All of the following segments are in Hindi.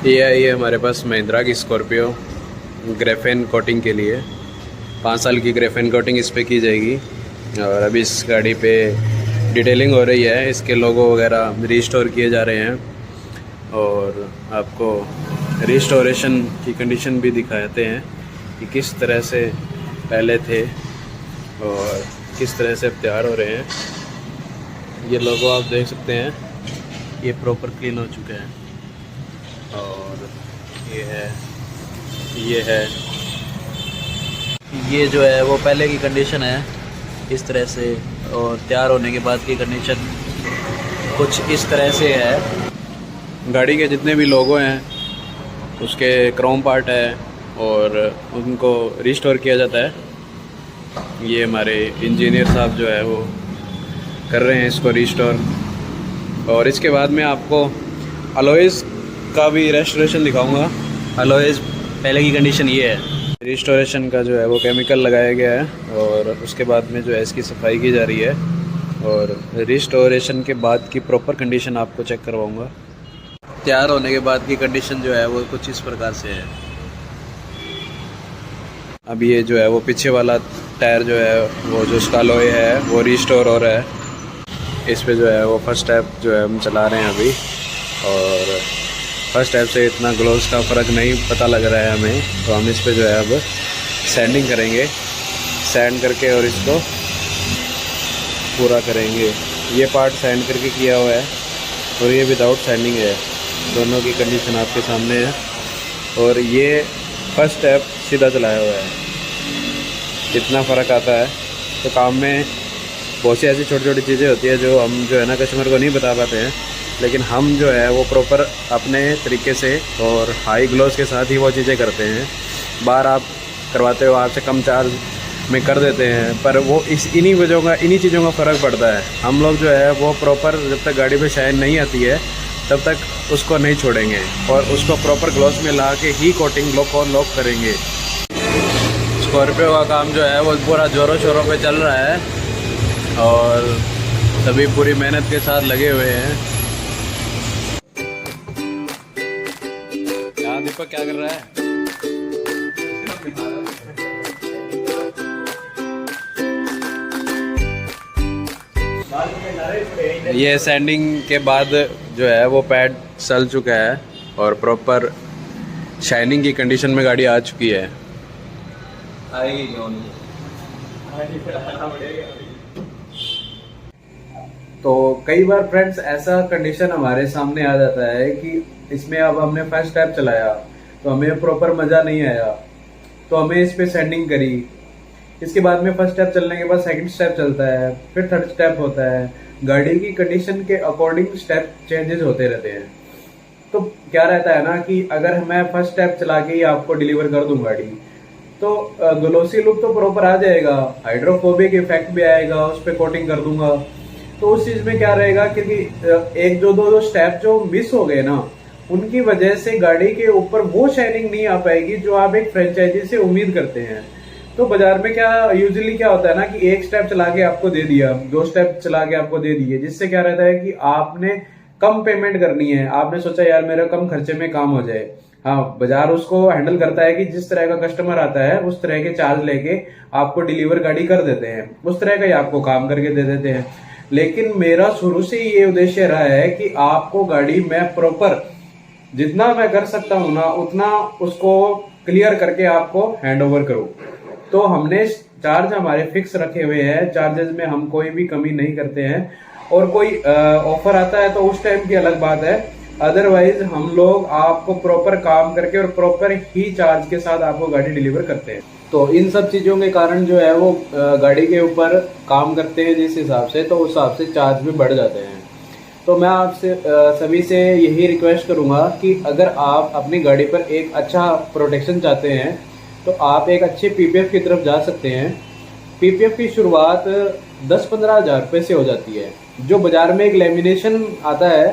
ये आई है हमारे पास महिंद्रा की स्कॉर्पियो ग्रेफेन कोटिंग के लिए। 5 साल की ग्रेफेन कोटिंग इस पे की जाएगी और अभी इस गाड़ी पे डिटेलिंग हो रही है। इसके लोगो वगैरह रीस्टोर किए जा रहे हैं और आपको रिस्टोरेशन की कंडीशन भी दिखाते हैं कि किस तरह से पहले थे और किस तरह से अब तैयार हो रहे हैं। ये लोगो आप देख सकते हैं, ये प्रॉपर क्लीन हो चुका है और ये जो है वो पहले की कंडीशन है इस तरह से, और तैयार होने के बाद की कंडीशन कुछ इस तरह से है। गाड़ी के जितने भी लोगो हैं उसके क्रोम पार्ट है और उनको रिस्टोर किया जाता है। ये हमारे इंजीनियर साहब जो है वो कर रहे हैं इसको रिस्टोर। और इसके बाद में आपको अलॉयज़ का भी रेस्टोरेशन दिखाऊंगा। अलॉयज़ पहले की कंडीशन ये है। रिस्टोरेशन का जो है वो केमिकल लगाया गया है और उसके बाद में जो है इसकी सफाई की जा रही है और रिस्टोरेशन के बाद की प्रॉपर कंडीशन आपको चेक करवाऊंगा। तैयार होने के बाद की कंडीशन जो है वो कुछ इस प्रकार से है। अब ये जो है वो पीछे वाला टायर जो है वो जो उसका अलॉय है वो रिस्टोर हो रहा है। इस पे जो है वो फर्स्ट स्टेप जो है हम चला रहे हैं अभी, और फर्स्ट स्टेप से इतना ग्लोव्स का फ़र्क नहीं पता लग रहा है हमें, तो हम इस पे जो है अब सैंडिंग करेंगे। सैंड करके और इसको पूरा करेंगे। ये पार्ट सैंड करके किया हुआ है और ये विदाउट सैंडिंग है। दोनों की कंडीशन आपके सामने है और ये फर्स्ट स्टेप सीधा चलाया हुआ है। कितना फ़र्क आता है। तो काम में बहुत सी ऐसी छोटी छोटी चीज़ें होती है जो हम जो है ना कस्टमर को नहीं बता पाते हैं, लेकिन हम जो है वो प्रॉपर अपने तरीके से और हाई ग्लोव्स के साथ ही वो चीज़ें करते हैं। बार आप करवाते हो, आपसे कम चार्ज में कर देते हैं, पर वो इन्हीं चीज़ों का फ़र्क पड़ता है। हम लोग जो है वो प्रॉपर जब तक गाड़ी पे शाइन नहीं आती है तब तक उसको नहीं छोड़ेंगे और उसको प्रॉपर ग्लोव्स में ला के ही कोटिंग लॉक और लॉक करेंगे। स्कॉर्पियो का काम जो है वो पूरा ज़ोरों शोरों पे चल रहा है और सभी पूरी मेहनत के साथ लगे हुए हैं। यहाँ दीपक क्या कर रहा है? ये सैंडिंग के बाद जो है वो पैड सल चुका है और प्रॉपर शाइनिंग की कंडीशन में गाड़ी आ चुकी है। आएगी क्यों नहीं? तो कई बार फ्रेंड्स ऐसा कंडीशन हमारे सामने आ जाता है कि इसमें अब हमने फर्स्ट स्टेप चलाया तो हमें प्रॉपर मज़ा नहीं आया, तो हमें इस पे सैंडिंग करी। इसके बाद में फर्स्ट स्टेप चलने के बाद सेकंड स्टेप चलता है, फिर थर्ड स्टेप होता है। गाड़ी की कंडीशन के अकॉर्डिंग स्टेप चेंजेस होते रहते हैं। तो क्या रहता है ना कि अगर मैं फर्स्ट स्टेप चला के ही आपको डिलीवर कर दूं गाड़ी, तो ग्लोसी लुक तो प्रॉपर आ जाएगा, हाइड्रोफोबिक इफेक्ट भी आएगा, उस पर कोटिंग कर दूंगा। तो उस चीज में क्या रहेगा, क्योंकि एक दो स्टेप जो मिस हो गए ना, उनकी वजह से गाड़ी के ऊपर वो शाइनिंग नहीं आ पाएगी जो आप एक फ्रेंचाइजी से उम्मीद करते हैं। तो बाजार में क्या यूजुअली क्या होता है ना कि एक स्टेप चला के आपको दे दिया, 2 स्टेप चला के आपको दे दिए, जिससे क्या रहता है कि आपने कम पेमेंट करनी है। आपने सोचा यार मेरा कम खर्चे में काम हो जाए। हाँ, बाजार उसको हैंडल करता है कि जिस तरह का कस्टमर आता है उस तरह के चार्ज लेके आपको डिलीवर गाड़ी कर देते हैं, उस तरह का ही आपको काम करके दे देते हैं। लेकिन मेरा शुरू से ये उद्देश्य रहा है कि आपको गाड़ी में प्रॉपर जितना मैं कर सकता हूं ना उतना उसको क्लियर करके आपको हैंड ओवर करूं। तो हमने चार्ज हमारे फिक्स रखे हुए हैं, चार्जेस में हम कोई भी कमी नहीं करते हैं। और कोई ऑफर आता है तो उस टाइम की अलग बात है, अदरवाइज हम लोग आपको प्रॉपर काम करके और प्रॉपर ही चार्ज के साथ आपको गाड़ी डिलीवर करते हैं। तो इन सब चीज़ों के कारण जो है वो गाड़ी के ऊपर काम करते हैं जिस हिसाब से, तो उस हिसाब से चार्ज भी बढ़ जाते हैं। तो मैं आपसे सभी से यही रिक्वेस्ट करूंगा कि अगर आप अपनी गाड़ी पर एक अच्छा प्रोटेक्शन चाहते हैं तो आप एक अच्छे पीपीएफ की तरफ जा सकते हैं। पीपीएफ की शुरुआत 10-15 हज़ार रुपये से हो जाती है। जो बाज़ार में एक लेमिनेशन आता है,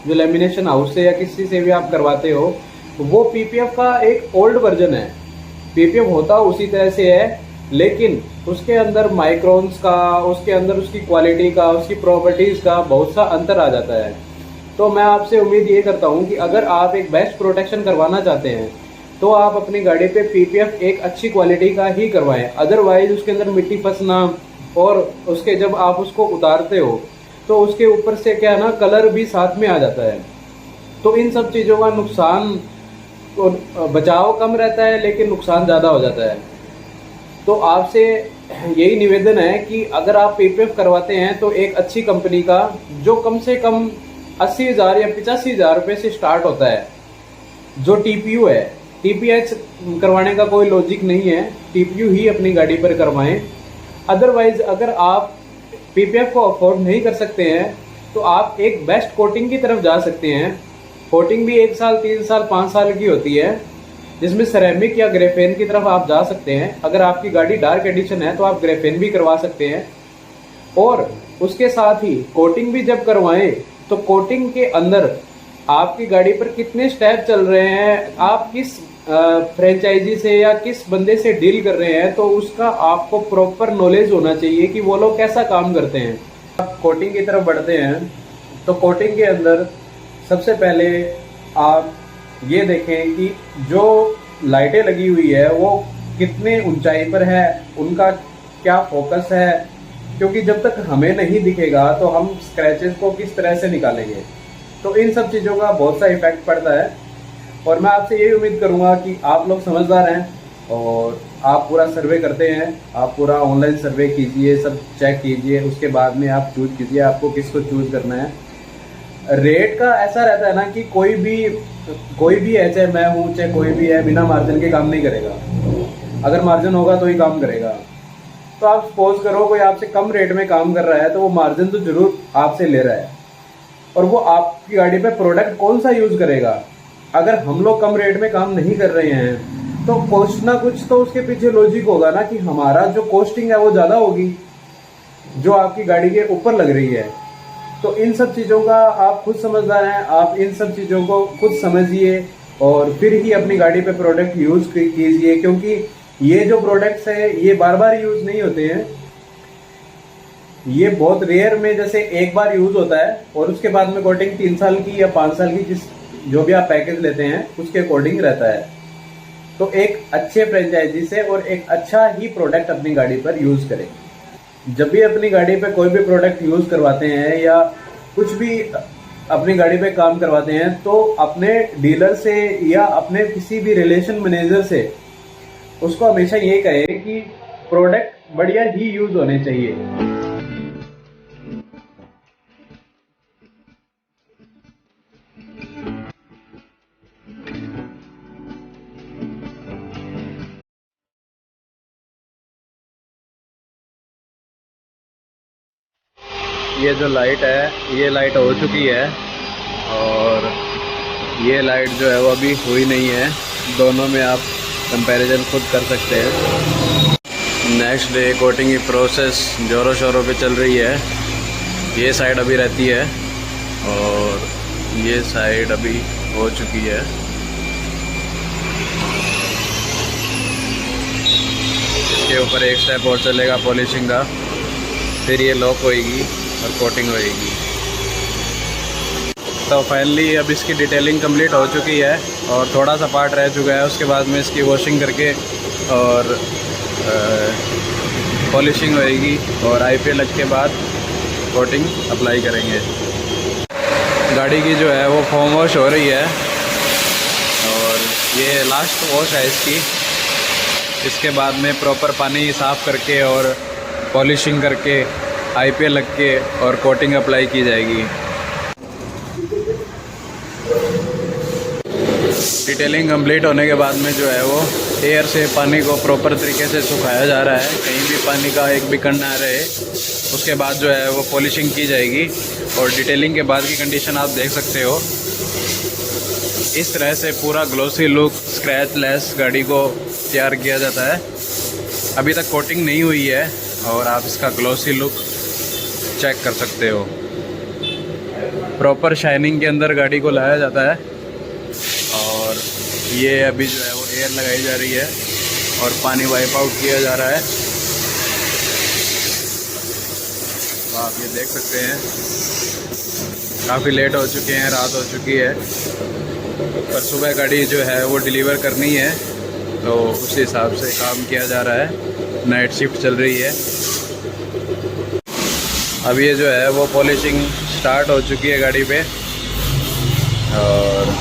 जो लेमिनेशन हाउस से या किसी से भी आप करवाते हो, वो पीपीएफ का एक ओल्ड वर्जन है। पीपीएफ होता उसी तरह से है, लेकिन उसके अंदर माइक्रोन्स का, उसके अंदर उसकी क्वालिटी का, उसकी प्रॉपर्टीज़ का बहुत सा अंतर आ जाता है। तो मैं आपसे उम्मीद ये करता हूँ कि अगर आप एक बेस्ट प्रोटेक्शन करवाना चाहते हैं तो आप अपनी गाड़ी पे पीपीएफ एक अच्छी क्वालिटी का ही करवाएं। अदरवाइज उसके अंदर मिट्टी फंसना और उसके जब आप उसको उतारते हो तो उसके ऊपर से क्या है ना, कलर भी साथ में आ जाता है। तो इन सब चीज़ों का नुकसान तो बचाव कम रहता है लेकिन नुकसान ज़्यादा हो जाता है। तो आपसे यही निवेदन है कि अगर आप पीपीएफ करवाते हैं तो एक अच्छी कंपनी का, जो कम से कम 80,000 या 85,000 रुपये से स्टार्ट होता है, जो टीपीयू है। टीपीएच करवाने का कोई लॉजिक नहीं है, टीपीयू ही अपनी गाड़ी पर करवाएं। अदरवाइज अगर आप पीपीएफ को अफोर्ड नहीं कर सकते हैं तो आप एक बेस्ट कोटिंग की तरफ जा सकते हैं। कोटिंग भी 1 साल, 3 साल, 5 साल की होती है, जिसमें सेरेमिक या ग्रेफेन की तरफ आप जा सकते हैं। अगर आपकी गाड़ी डार्क एडिशन है तो आप ग्रेफेन भी करवा सकते हैं। और उसके साथ ही कोटिंग भी जब करवाएं तो कोटिंग के अंदर आपकी गाड़ी पर कितने स्टेप चल रहे हैं, आप किस फ्रेंचाइजी से या किस बंदे से डील कर रहे हैं, तो उसका आपको प्रॉपर नॉलेज होना चाहिए कि वो लोग कैसा काम करते हैं। आप कोटिंग की तरफ बढ़ते हैं तो कोटिंग के अंदर सबसे पहले आप ये देखें कि जो लाइटें लगी हुई है वो कितने ऊंचाई पर है, उनका क्या फोकस है, क्योंकि जब तक हमें नहीं दिखेगा तो हम स्क्रैचेस को किस तरह से निकालेंगे। तो इन सब चीज़ों का बहुत सा इफेक्ट पड़ता है। और मैं आपसे यही उम्मीद करूंगा कि आप लोग समझदार हैं और आप पूरा सर्वे करते हैं। आप पूरा ऑनलाइन सर्वे कीजिए, सब चेक कीजिए, उसके बाद में आप चूज कीजिए आपको किसको चूज करना है। रेट का ऐसा रहता है ना कि कोई भी है, चाहे मैं हूँ चाहे कोई भी है, बिना मार्जिन के काम नहीं करेगा। अगर मार्जिन होगा तो ही काम करेगा। तो आप सपोज करो कोई आपसे कम रेट में काम कर रहा है तो वो मार्जिन तो जरूर आपसे ले रहा है, और वो आपकी गाड़ी पे प्रोडक्ट कौन सा यूज करेगा। अगर हम लोग कम रेट में काम नहीं कर रहे हैं तो कुछ ना कुछ तो उसके पीछे लॉजिक होगा ना, कि हमारा जो कॉस्टिंग है वो ज़्यादा होगी जो आपकी गाड़ी के ऊपर लग रही है। तो इन सब चीज़ों का आप खुद समझदार हैं, आप इन सब चीज़ों को खुद समझिए और फिर ही अपनी गाड़ी पे प्रोडक्ट यूज़ कीजिए, क्योंकि ये जो प्रोडक्ट्स है ये बार बार यूज़ नहीं होते हैं। ये बहुत रेयर में जैसे एक बार यूज़ होता है और उसके बाद में कोटिंग 3 साल की या 5 साल की, जो भी आप पैकेज लेते हैं उसके अकॉर्डिंग रहता है। तो एक अच्छे फ्रेंचाइजी से और एक अच्छा ही प्रोडक्ट अपनी गाड़ी पर यूज़ करें। जब भी अपनी गाड़ी पे कोई भी प्रोडक्ट यूज़ करवाते हैं या कुछ भी अपनी गाड़ी पे काम करवाते हैं तो अपने डीलर से या अपने किसी भी रिलेशन मैनेजर से उसको हमेशा ये कहे कि प्रोडक्ट बढ़िया ही यूज़ होने चाहिए। ये जो लाइट है ये लाइट हो चुकी है और ये लाइट जो है वो अभी हुई नहीं है। दोनों में आप कंपैरिजन खुद कर सकते हैं। नेक्स्ट डे कोटिंग की प्रोसेस ज़ोरों शोरों पे चल रही है। ये साइड अभी रहती है और ये साइड अभी हो चुकी है। इसके ऊपर एक स्टेप और चलेगा पॉलिशिंग का, फिर ये लॉक होएगी और कोटिंग होएगी। तो फाइनली अब इसकी डिटेलिंग कंप्लीट हो चुकी है और थोड़ा सा पार्ट रह चुका है। उसके बाद में इसकी वॉशिंग करके और पॉलिशिंग होएगी और आईपीएल लग के बाद कोटिंग अप्लाई करेंगे। गाड़ी की जो है वो फोम वॉश हो रही है और ये लास्ट वॉश है इसकी। इसके बाद में प्रॉपर पानी साफ़ करके और पॉलिशिंग करके आईपीएल लग के और कोटिंग अप्लाई की जाएगी। डिटेलिंग कंप्लीट होने के बाद में जो है वो एयर से पानी को प्रॉपर तरीके से सुखाया जा रहा है, कहीं भी पानी का एक भी कण ना रहे। उसके बाद जो है वो पॉलिशिंग की जाएगी और डिटेलिंग के बाद की कंडीशन आप देख सकते हो। इस तरह से पूरा ग्लोसी लुक स्क्रैच लेस गाड़ी को तैयार किया जाता है। अभी तक कोटिंग नहीं हुई है और आप इसका ग्लोसी लुक चेक कर सकते हो। प्रॉपर शाइनिंग के अंदर गाड़ी को लाया जाता है और ये अभी जो है वो एयर लगाई जा रही है और पानी वाइप आउट किया जा रहा है। तो आप ये देख सकते हैं काफ़ी लेट हो चुके हैं, रात हो चुकी है, पर सुबह गाड़ी जो है वो डिलीवर करनी है, तो उस हिसाब से काम किया जा रहा है। नाइट शिफ्ट चल रही है। अब ये जो है वो पॉलिशिंग स्टार्ट हो चुकी है गाड़ी पे, और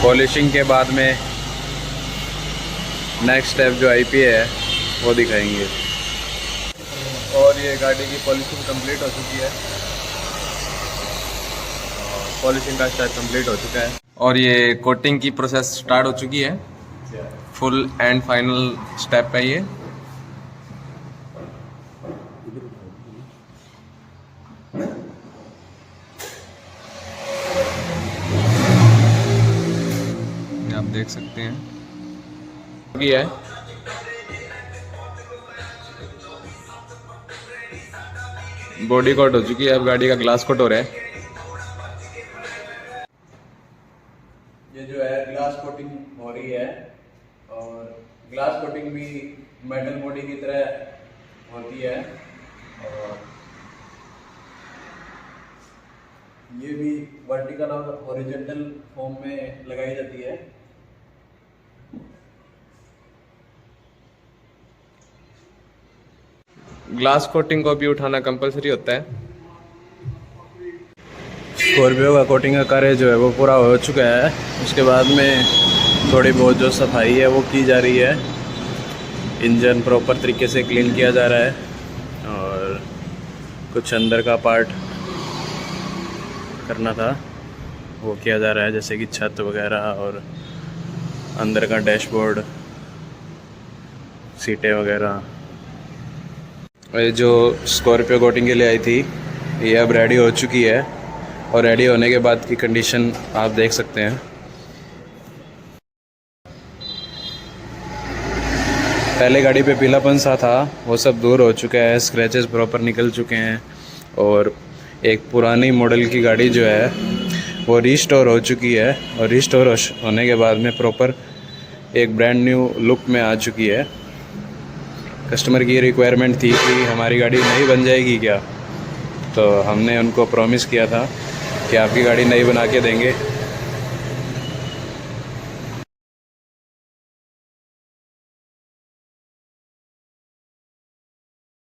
पॉलिशिंग के बाद में नेक्स्ट स्टेप जो आईपीए है वो दिखाएंगे। और ये गाड़ी की पॉलिशिंग कंप्लीट हो चुकी है, पॉलिशिंग का स्टेप कंप्लीट हो चुका है, और ये कोटिंग की प्रोसेस स्टार्ट हो चुकी है। फुल एंड फाइनल स्टेप है ये। ये आप देख सकते हैं ये है। बॉडी कोट हो चुकी है, अब गाड़ी का ग्लास कोट हो रहा है। ये जो है ग्लास कोटिंग हो रही है, और ग्लास कोटिंग भी मेटल बॉडी की तरह होती है, और ये भी वर्टिकल और हॉरिजॉन्टल फॉर्म में लगाई जाती है। ग्लास कोटिंग को भी उठाना कंपलसरी होता है। स्कॉर्पियो का कोटिंग का कार्य जो है वो पूरा हो चुका है। उसके बाद में थोड़ी बहुत जो सफाई है वो की जा रही है। इंजन प्रॉपर तरीके से क्लीन किया जा रहा है, और कुछ अंदर का पार्ट करना था वो किया जा रहा है, जैसे कि छत वगैरह और अंदर का डैशबोर्ड, सीटें वगैरह। ये जो स्कॉर्पियो कोटिंग के लिए आई थी ये अब रेडी हो चुकी है, और रेडी होने के बाद की कंडीशन आप देख सकते हैं। पहले गाड़ी पे पीलापन सा था वो सब दूर हो चुका है, स्क्रैचेस प्रॉपर निकल चुके हैं, और एक पुरानी मॉडल की गाड़ी जो है वो रीस्टोर हो चुकी है, और रीस्टोर होने के बाद में प्रॉपर एक ब्रांड न्यू लुक में आ चुकी है। कस्टमर की रिक्वायरमेंट थी कि हमारी गाड़ी नई बन जाएगी क्या, तो हमने उनको प्रॉमिस किया था कि आपकी गाड़ी नई बना के देंगे।